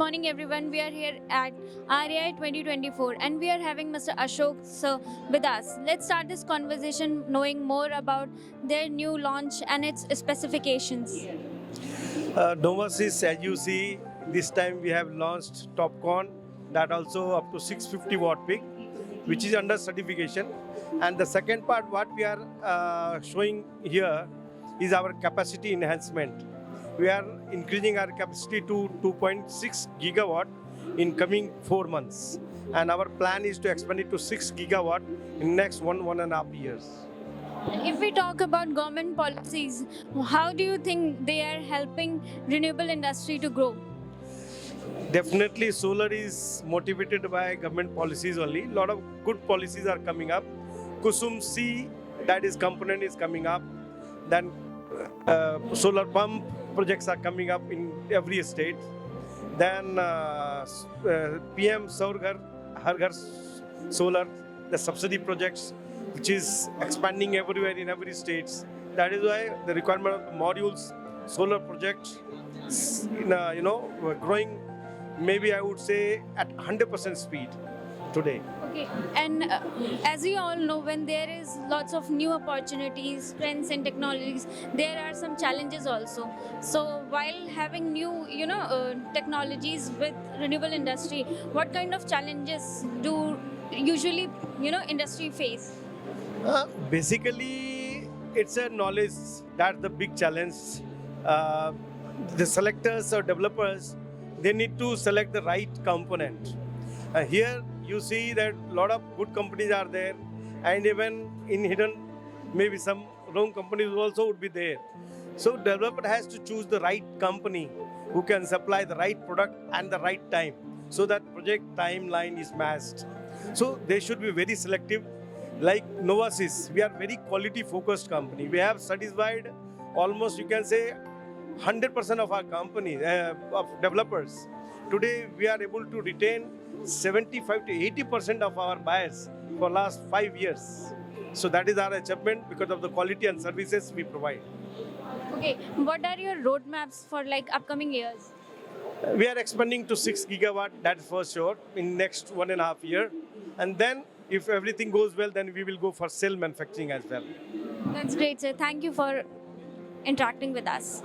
morning, everyone. We are here at RAI 2024 and we are having Mr. Ashok sir with us. Let's start this conversation knowing more about their new launch and its specifications. Novasys, as you see, this time we have launched TopCon, that also up to 650 watt peak, which is under certification. And the second part, what we are showing here is our capacity enhancement. We are increasing our capacity to 2.6 gigawatt in coming 4 months. And our plan is to expand it to 6 gigawatt in next 1.5 years. If we talk about government policies, how do you think they are helping renewable industry to grow? Definitely, solar is motivated by government policies only. A lot of good policies are coming up. Kusum C, that is component is coming up. Then solar pump projects are coming up in every state. Then PM Saur Ghar, Har Ghar Solar, the subsidy projects, which is expanding everywhere in every state. That is why the requirement of modules, solar projects, growing. Maybe I would say at 100% speed today. Okay, and as we all know, when there is lots of new opportunities, trends and technologies, there are some challenges also. So while having new, technologies with renewable industry, what kind of challenges do usually, industry face? Basically, it's a knowledge that's the big challenge. The selectors or developers, they need to select the right component. Here you see that a lot of good companies are there, and even in hidden, maybe some wrong companies also would be there. So developer has to choose the right company who can supply the right product and the right time, so that project timeline is matched. So they should be very selective. Like Novasys, we are very quality focused company. We have satisfied almost, you can say, 100% of our company, of developers. Today, we are able to retain 75 to 80% of our buyers for last 5 years. So that is our achievement because of the quality and services we provide. Okay, what are your roadmaps for like upcoming years? We are expanding to 6 gigawatt, that's for sure, in next 1.5 year. And then, if everything goes well, then we will go for cell manufacturing as well. That's great, sir. Thank you for interacting with us.